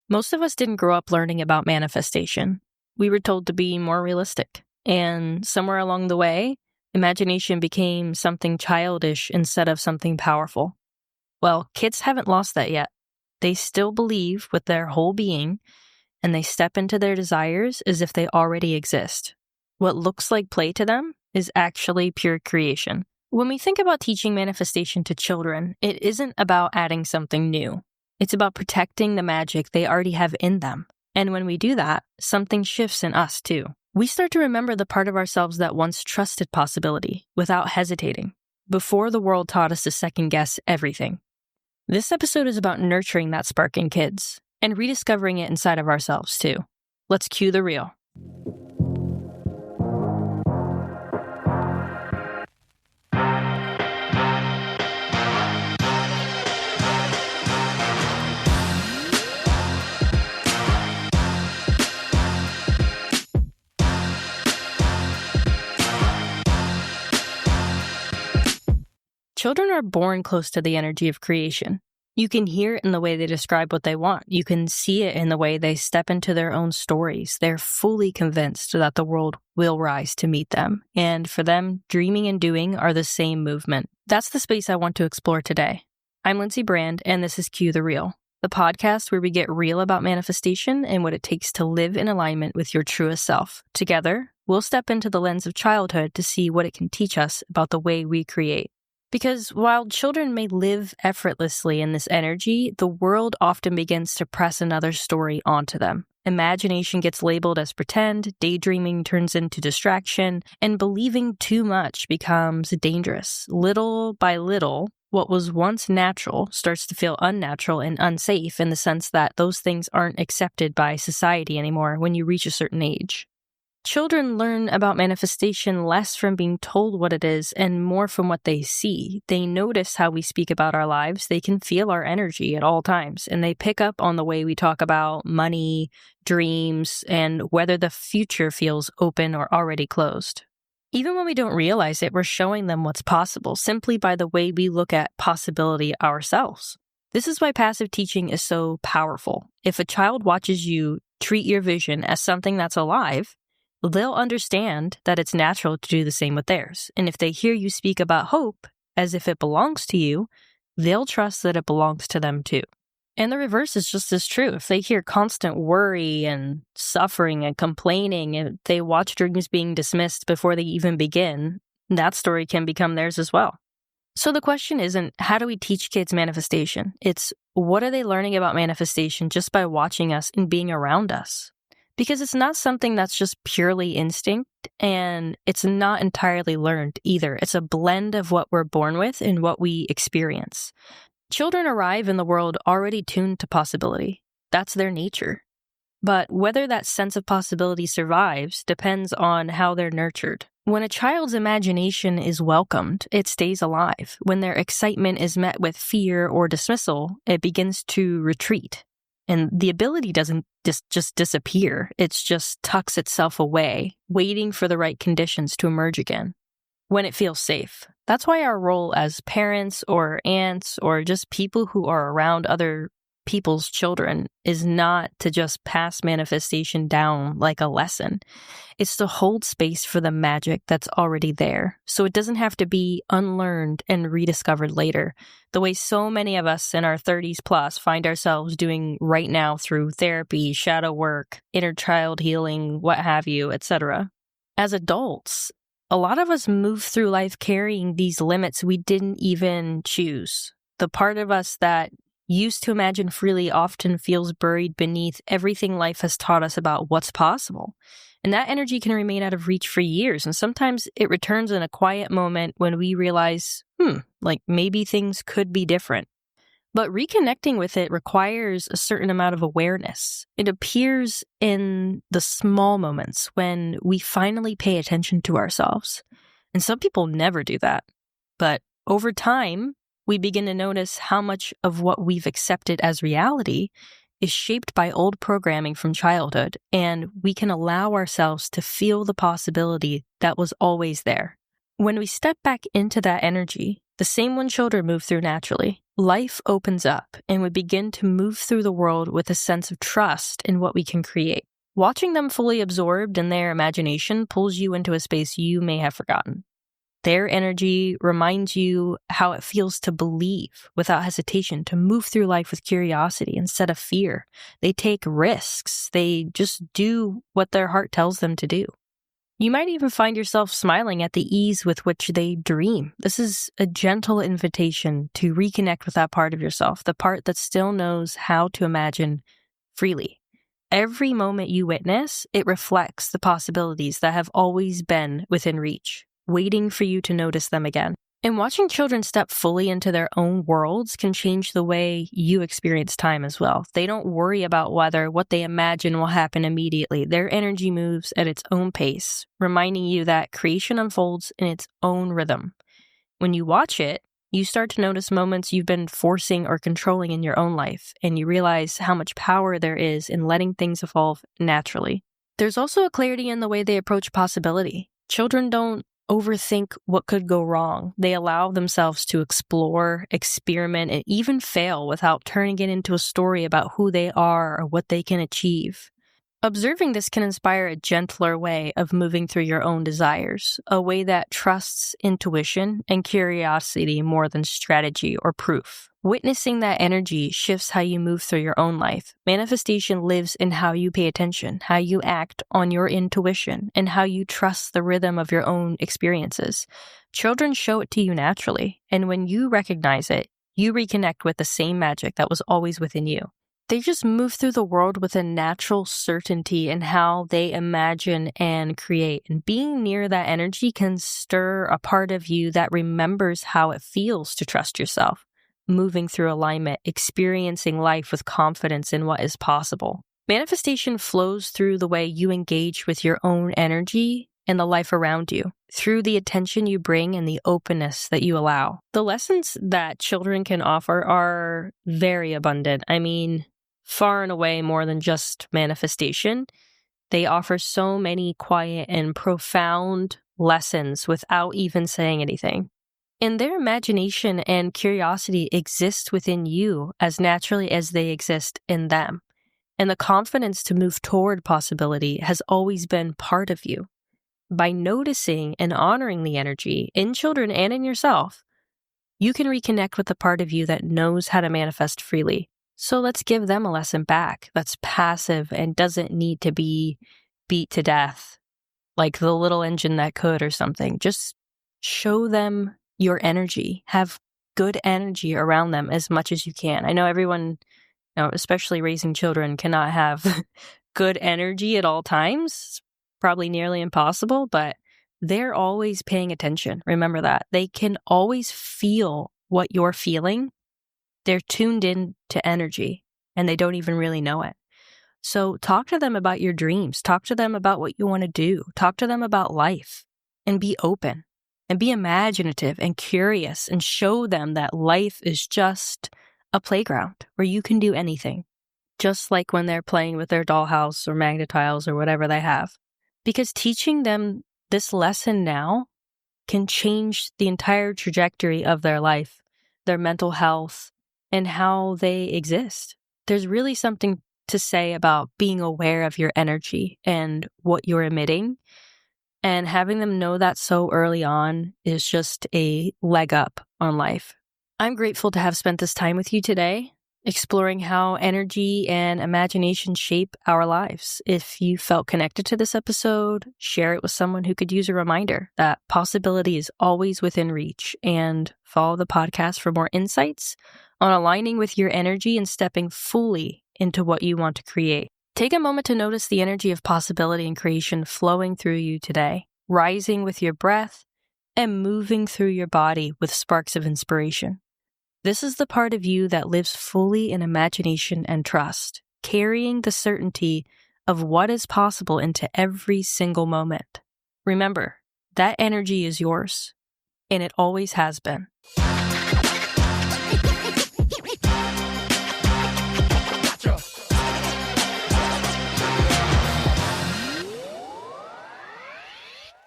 Most of us didn't grow up learning about manifestation. We were told to be more realistic. And somewhere along the way, imagination became something childish instead of something powerful. Well, kids haven't lost that yet. They still believe with their whole being, and they step into their desires as if they already exist. What looks like play to them is actually pure creation. When we think about teaching manifestation to children, it isn't about adding something new. It's about protecting the magic they already have in them. And when we do that, something shifts in us too. We start to remember the part of ourselves that once trusted possibility without hesitating, before the world taught us to second guess everything. This episode is about nurturing that spark in kids and rediscovering it inside of ourselves too. Let's cue the reel. Children are born close to the energy of creation. You can hear it in the way they describe what they want. You can see it in the way they step into their own stories. They're fully convinced that the world will rise to meet them. And for them, dreaming and doing are the same movement. That's the space I want to explore today. I'm Lindsay Brand, and this is Cue the Real, the podcast where we get real about manifestation and what it takes to live in alignment with your truest self. Together, we'll step into the lens of childhood to see what it can teach us about the way we create. Because while children may live effortlessly in this energy, the world often begins to press another story onto them. Imagination gets labeled as pretend, daydreaming turns into distraction, and believing too much becomes dangerous. Little by little, what was once natural starts to feel unnatural and unsafe in the sense that those things aren't accepted by society anymore when you reach a certain age. Children learn about manifestation less from being told what it is and more from what they see. They notice how we speak about our lives. They can feel our energy at all times, and they pick up on the way we talk about money, dreams, and whether the future feels open or already closed. Even when we don't realize it, we're showing them what's possible simply by the way we look at possibility ourselves. This is why passive teaching is so powerful. If a child watches you treat your vision as something that's alive, they'll understand that it's natural to do the same with theirs. And if they hear you speak about hope as if it belongs to you, they'll trust that it belongs to them too. And the reverse is just as true. If they hear constant worry and suffering and complaining, and they watch dreams being dismissed before they even begin, that story can become theirs as well. So the question isn't, how do we teach kids manifestation? It's, what are they learning about manifestation just by watching us and being around us? Because it's not something that's just purely instinct, and it's not entirely learned either. It's a blend of what we're born with and what we experience. Children arrive in the world already tuned to possibility. That's their nature. But whether that sense of possibility survives depends on how they're nurtured. When a child's imagination is welcomed, it stays alive. When their excitement is met with fear or dismissal, it begins to retreat. And the ability doesn't just disappear. It just tucks itself away, waiting for the right conditions to emerge again when it feels safe. That's why our role as parents or aunts or just people who are around other people's children is not to just pass manifestation down like a lesson. It's to hold space for the magic that's already there, so it doesn't have to be unlearned and rediscovered later, the way so many of us in our 30s plus find ourselves doing right now through therapy, shadow work, inner child healing, what have you, etc. As adults, a lot of us move through life carrying these limits we didn't even choose. The part of us that used to imagine freely often feels buried beneath everything life has taught us about what's possible. And that energy can remain out of reach for years. And sometimes it returns in a quiet moment when we realize, like maybe things could be different. But reconnecting with it requires a certain amount of awareness. It appears in the small moments when we finally pay attention to ourselves. And some people never do that. But over time, we begin to notice how much of what we've accepted as reality is shaped by old programming from childhood, and we can allow ourselves to feel the possibility that was always there. When we step back into that energy, the same one children move through naturally, life opens up and we begin to move through the world with a sense of trust in what we can create. Watching them fully absorbed in their imagination pulls you into a space you may have forgotten. Their energy reminds you how it feels to believe without hesitation, to move through life with curiosity instead of fear. They take risks. They just do what their heart tells them to do. You might even find yourself smiling at the ease with which they dream. This is a gentle invitation to reconnect with that part of yourself, the part that still knows how to imagine freely. Every moment you witness, it reflects the possibilities that have always been within reach, waiting for you to notice them again. And watching children step fully into their own worlds can change the way you experience time as well. They don't worry about whether what they imagine will happen immediately. Their energy moves at its own pace, reminding you that creation unfolds in its own rhythm. When you watch it, you start to notice moments you've been forcing or controlling in your own life, and you realize how much power there is in letting things evolve naturally. There's also a clarity in the way they approach possibility. Children don't overthink what could go wrong. They allow themselves to explore, experiment, and even fail without turning it into a story about who they are or what they can achieve. Observing this can inspire a gentler way of moving through your own desires, a way that trusts intuition and curiosity more than strategy or proof. Witnessing that energy shifts how you move through your own life. Manifestation lives in how you pay attention, how you act on your intuition, and how you trust the rhythm of your own experiences. Children show it to you naturally, and when you recognize it, you reconnect with the same magic that was always within you. They just move through the world with a natural certainty in how they imagine and create. And being near that energy can stir a part of you that remembers how it feels to trust yourself, moving through alignment, experiencing life with confidence in what is possible. Manifestation flows through the way you engage with your own energy and the life around you, through the attention you bring and the openness that you allow. The lessons that children can offer are very abundant. I mean, far and away more than just manifestation. They offer so many quiet and profound lessons without even saying anything. And their imagination and curiosity exist within you as naturally as they exist in them. And the confidence to move toward possibility has always been part of you. By noticing and honoring the energy in children and in yourself, you can reconnect with the part of you that knows how to manifest freely. So let's give them a lesson back that's passive and doesn't need to be beat to death like the little engine that could or something. Just show them your energy. Have good energy around them as much as you can. I know everyone, especially raising children, cannot have good energy at all times. It's probably nearly impossible, but they're always paying attention. Remember that. They can always feel what you're feeling. They're tuned in to energy and they don't even really know it. So talk to them about your dreams. Talk to them about what you want to do. Talk to them about life and be open and be imaginative and curious and show them that life is just a playground where you can do anything, just like when they're playing with their dollhouse or magnet tiles or whatever they have. Because teaching them this lesson now can change the entire trajectory of their life, their mental health, and how they exist. There's really something to say about being aware of your energy and what you're emitting. And having them know that so early on is just a leg up on life. I'm grateful to have spent this time with you today, exploring how energy and imagination shape our lives. If you felt connected to this episode, share it with someone who could use a reminder that possibility is always within reach, and follow the podcast for more insights on aligning with your energy and stepping fully into what you want to create. Take a moment to notice the energy of possibility and creation flowing through you today, rising with your breath and moving through your body with sparks of inspiration. This is the part of you that lives fully in imagination and trust, carrying the certainty of what is possible into every single moment. Remember, that energy is yours, and it always has been.